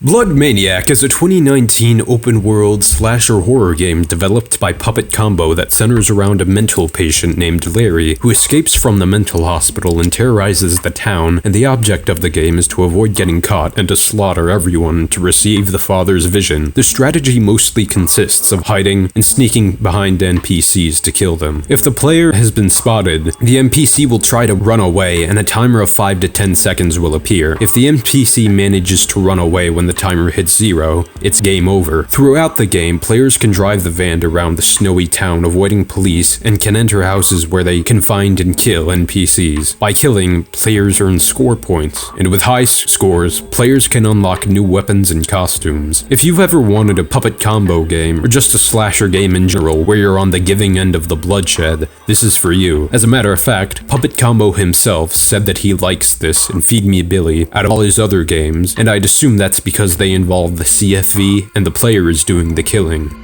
Blood Maniac is a 2019 open-world slasher horror game developed by Puppet Combo that centers around a mental patient named Larry, who escapes from the mental hospital and terrorizes the town, and the object of the game is to avoid getting caught and to slaughter everyone to receive the father's vision. The strategy mostly consists of hiding and sneaking behind NPCs to kill them. If the player has been spotted, the NPC will try to run away and a timer of 5 to 10 seconds will appear. If the NPC manages to run away when the timer hits 0, it's game over. Throughout the game, players can drive the van around the snowy town avoiding police and can enter houses where they can find and kill NPCs. By killing, players earn score points, and with high scores, players can unlock new weapons and costumes. If you've ever wanted a Puppet Combo game, or just a slasher game in general where you're on the giving end of the bloodshed, this is for you. As a matter of fact, Puppet Combo himself said that he likes this and Feed Me Billy out of all his other games, and I'd assume that's because they involve the CFV and the player is doing the killing.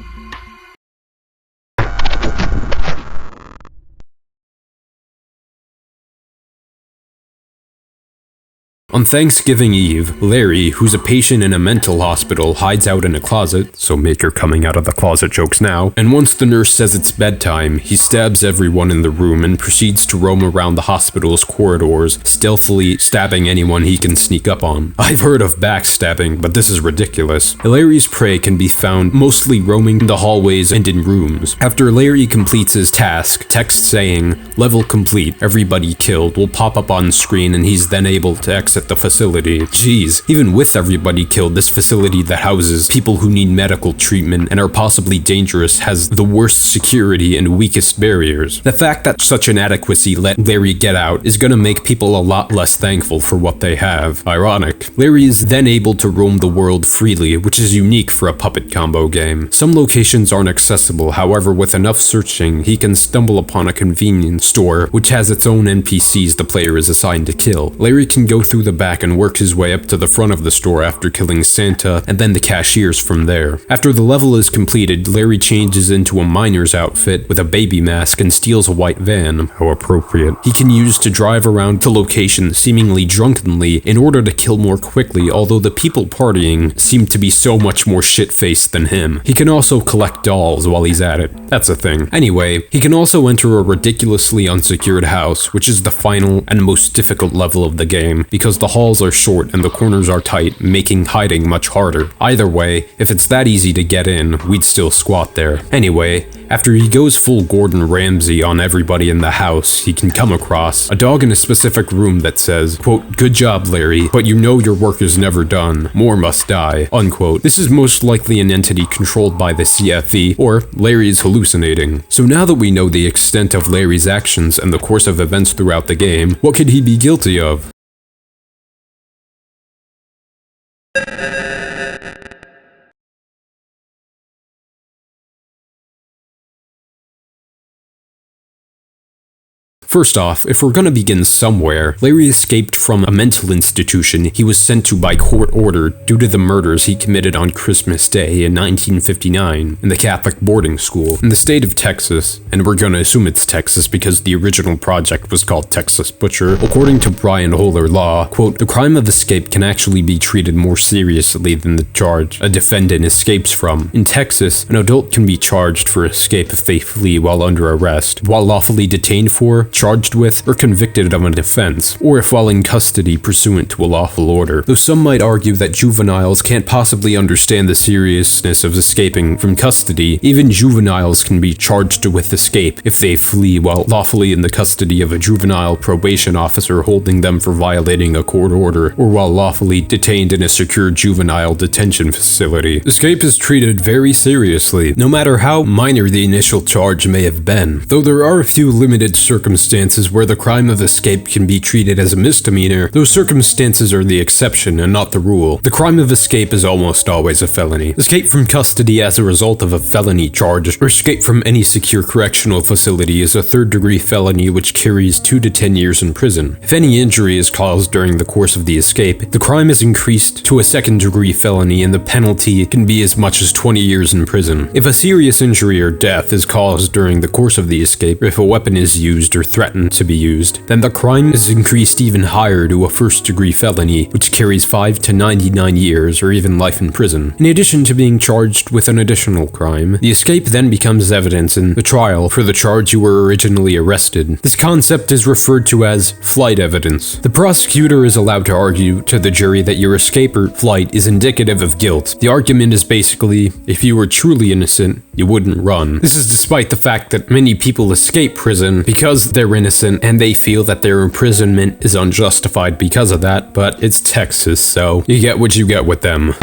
On Thanksgiving Eve, Larry, who's a patient in a mental hospital, hides out in a closet, so make your coming out of the closet jokes now, and once the nurse says it's bedtime, he stabs everyone in the room and proceeds to roam around the hospital's corridors, stealthily stabbing anyone he can sneak up on. I've heard of backstabbing, but this is ridiculous. Larry's prey can be found mostly roaming in the hallways and in rooms. After Larry completes his task, text saying, "Level complete, everybody killed," will pop up on screen and he's then able to exit the facility. Jeez, even with everybody killed, this facility that houses people who need medical treatment and are possibly dangerous has the worst security and weakest barriers. The fact that such inadequacy let Larry get out is gonna make people a lot less thankful for what they have. Ironic. Larry is then able to roam the world freely, which is unique for a Puppet Combo game. Some locations aren't accessible, however, with enough searching, he can stumble upon a convenience store, which has its own NPCs the player is assigned to kill. Larry can go through the back and work his way up to the front of the store after killing Santa and then the cashiers from there. After the level is completed, Larry changes into a miner's outfit with a baby mask and steals a white van. How appropriate. He can use to drive around the location seemingly drunkenly in order to kill more quickly, although the people partying seem to be so much more shit-faced than him. He can also collect dolls while he's at it. That's a thing. Anyway, he can also enter a ridiculously unsecured house, which is the final and most difficult level of the game, because the halls are short and the corners are tight, making hiding much harder. Either way, if it's that easy to get in, we'd still squat there. Anyway, after he goes full Gordon Ramsay on everybody in the house, he can come across a dog in a specific room that says, quote, "Good job, Larry, but you know your work is never done. More must die," unquote. This is most likely an entity controlled by the CFV, or Larry is hallucinating. So now that we know the extent of Larry's actions and the course of events throughout the game, what could he be guilty of? First off, if we're gonna begin somewhere, Larry escaped from a mental institution he was sent to by court order due to the murders he committed on Christmas Day in 1959 in the Catholic boarding school in the state of Texas, and we're gonna assume it's Texas because the original project was called Texas Butcher. According to Brian Holler Law, quote, "The crime of escape can actually be treated more seriously than the charge a defendant escapes from. In Texas, an adult can be charged for escape if they flee while under arrest, while lawfully detained for, charged with, or convicted of an offense, or if while in custody pursuant to a lawful order. Though some might argue that juveniles can't possibly understand the seriousness of escaping from custody, even juveniles can be charged with escape if they flee while lawfully in the custody of a juvenile probation officer holding them for violating a court order, or while lawfully detained in a secure juvenile detention facility. Escape is treated very seriously, no matter how minor the initial charge may have been. Though there are a few limited circumstances where the crime of escape can be treated as a misdemeanor, those circumstances are the exception and not the rule. The crime of escape is almost always a felony. Escape from custody as a result of a felony charge, or escape from any secure correctional facility is a third-degree felony which carries 2 to 10 years in prison. If any injury is caused during the course of the escape, the crime is increased to a second-degree felony and the penalty can be as much as 20 years in prison. If a serious injury or death is caused during the course of the escape, or if a weapon is used or thrown threatened to be used, then the crime is increased even higher to a first-degree felony, which carries 5 to 99 years or even life in prison. In addition to being charged with an additional crime, the escape then becomes evidence in the trial for the charge you were originally arrested. This concept is referred to as flight evidence. The prosecutor is allowed to argue to the jury that your escape or flight is indicative of guilt. The argument is basically, if you were truly innocent, you wouldn't run. This is despite the fact that many people escape prison because they're innocent and they feel that their imprisonment is unjustified because of that, but it's Texas, so you get what you get with them.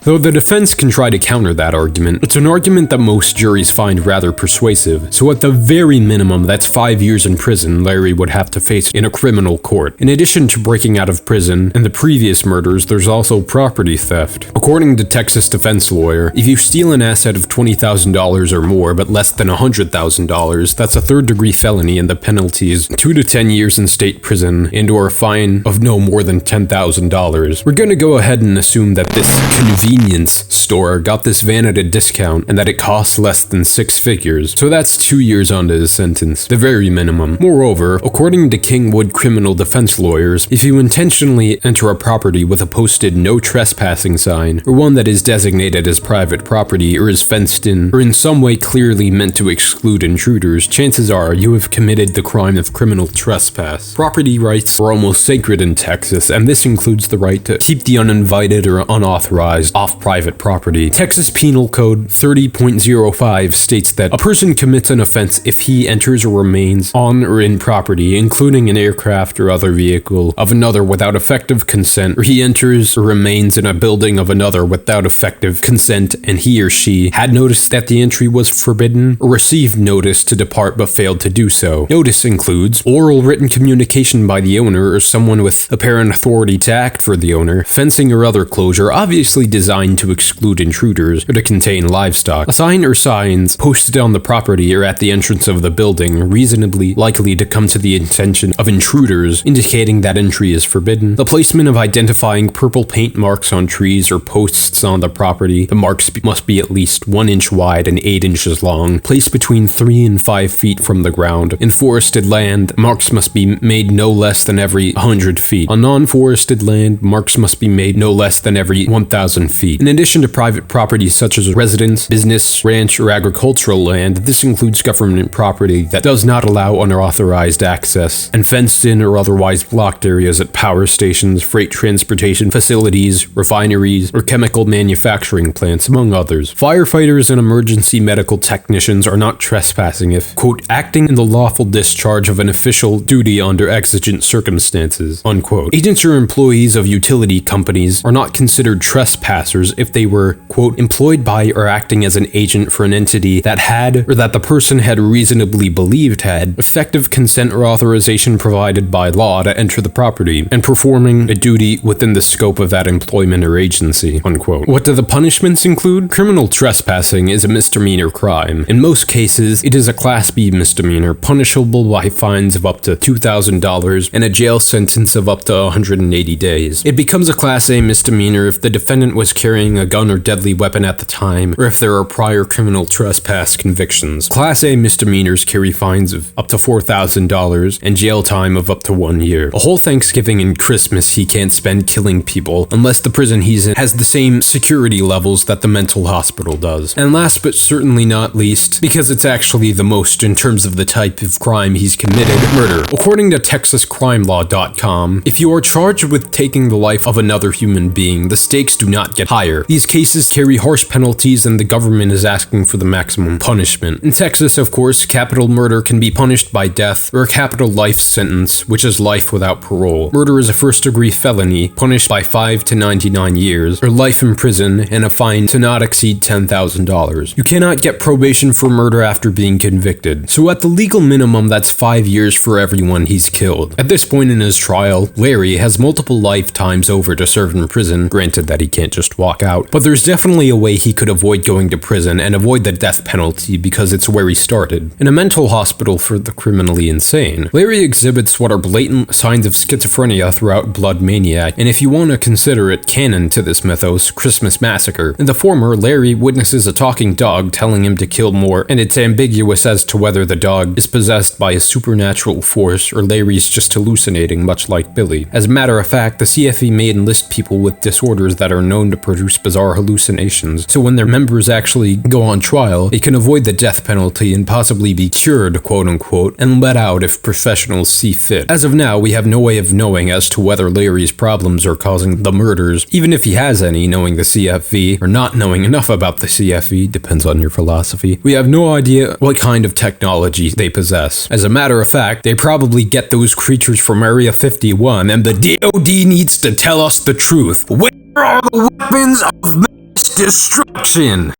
Though the defense can try to counter that argument, it's an argument that most juries find rather persuasive, so at the very minimum, that's 5 years in prison Larry would have to face in a criminal court. In addition to breaking out of prison and the previous murders, there's also property theft. According to Texas defense lawyer, if you steal an asset of $20,000 or more but less than $100,000, that's a third-degree felony and the penalty is 2 to 10 years in state prison and or a fine of no more than $10,000. We're gonna go ahead and assume that this convenience store got this van at a discount and that it costs less than 6 figures, so that's 2 years onto his sentence, the very minimum. Moreover, according to Kingwood criminal defense lawyers, if you intentionally enter a property with a posted no trespassing sign, or one that is designated as private property or is fenced in, or in some way clearly meant to exclude intruders, chances are you have committed the crime of criminal trespass. Property rights are almost sacred in Texas, and this includes the right to keep the uninvited or unauthorized off private property. Texas Penal Code 30.05 states that a person commits an offense if he enters or remains on or in property, including an aircraft or other vehicle of another without effective consent, or he enters or remains in a building of another without effective consent and he or she had noticed that the entry was forbidden or received notice to depart but failed to do so. Notice includes oral written communication by the owner or someone with apparent authority to act for the owner, fencing or other closure obviously designed to exclude intruders or to contain livestock, a sign or signs posted on the property or at the entrance of the building reasonably likely to come to the attention of intruders indicating that entry is forbidden, the placement of identifying purple paint marks on trees or posts on the property. The marks must be at least 1 inch wide and 8 inches long, placed between 3 and 5 feet from the ground. In forested land, marks must be made no less than every 100 feet. On non-forested land, marks must be made no less than every 1,000 feet. In addition to private property such as residence, business, ranch, or agricultural land, this includes government property that does not allow unauthorized access, and fenced-in or otherwise blocked areas at power stations, freight transportation facilities, refineries, or chemical manufacturing plants, among others. Firefighters and emergency medical technicians are not trespassing if, quote, acting in the lawful discharge of an official duty under exigent circumstances, unquote. Agents or employees of utility companies are not considered trespassers if they were, quote, employed by or acting as an agent for an entity that had, or that the person had reasonably believed had, effective consent or authorization provided by law to enter the property, and performing a duty within the scope of that employment or agency, unquote. What do the punishments include? Criminal trespassing is a misdemeanor crime. In most cases, it is a Class B misdemeanor, punishable by fines of up to $2,000 and a jail sentence of up to 180 days. It becomes a Class A misdemeanor if the defendant was carrying a gun or deadly weapon at the time, or if there are prior criminal trespass convictions. Class A misdemeanors carry fines of up to $4,000 and jail time of up to 1 year. A whole Thanksgiving and Christmas he can't spend killing people unless the prison he's in has the same security levels that the mental hospital does. And last but certainly not least, because it's actually the most in terms of the type of crime he's committed, murder. According to TexasCrimeLaw.com, if you are charged with taking the life of another human being, the stakes do not get higher. These cases carry harsh penalties and the government is asking for the maximum punishment. In Texas, of course, capital murder can be punished by death or a capital life sentence, which is life without parole. Murder is a first-degree felony, punished by 5 to 99 years, or life in prison and a fine to not exceed $10,000. You cannot get probation for murder after being convicted, so at the legal minimum, that's 5 years for everyone he's killed. At this point in his trial, Larry has multiple lifetimes over to serve serve in prison, granted that he can't just walk out, but there's definitely a way he could avoid going to prison and avoid the death penalty because it's where he started. In a mental hospital for the criminally insane, Larry exhibits what are blatant signs of schizophrenia throughout Blood Maniac, and if you want to consider it canon to this mythos, Christmas Massacre. In the former, Larry witnesses a talking dog telling him to kill more, and it's ambiguous as to whether the dog is possessed by a supernatural force or Larry's just hallucinating, much like Billy. As a matter of fact, the CFE may enlist people with disorders that are known to produce bizarre hallucinations, so when their members actually go on trial, it can avoid the death penalty and possibly be cured, quote-unquote, and let out if professionals see fit. As of now, we have no way of knowing as to whether Larry's problems are causing the murders, even if he has any, knowing the CFE, or not knowing enough about the CFE, depends on your philosophy. We have no idea what kind of technology they possess. As a matter of fact, they probably get those creatures from Area 51, and the DOD needs to tell us the truth. Where are the weapons of mass destruction?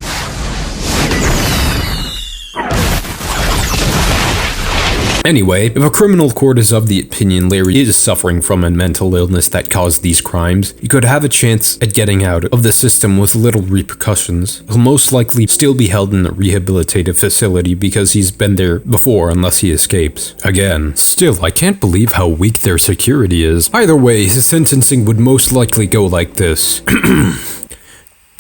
Anyway, if a criminal court is of the opinion Larry is suffering from a mental illness that caused these crimes, he could have a chance at getting out of the system with little repercussions. He'll most likely still be held in a rehabilitative facility because he's been there before unless he escapes. Again, still, I can't believe how weak their security is. Either way, his sentencing would most likely go like this.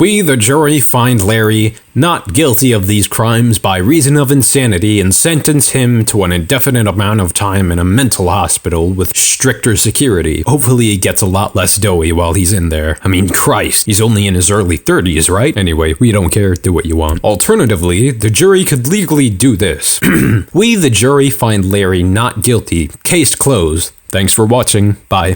We, the jury, find Larry not guilty of these crimes by reason of insanity and sentence him to an indefinite amount of time in a mental hospital with stricter security. Hopefully he gets a lot less doughy while he's in there. I mean, Christ, he's only in his early 30s, right? Anyway, we don't care, do what you want. Alternatively, the jury could legally do this. We, the jury, find Larry not guilty. Case closed. Thanks for watching. Bye.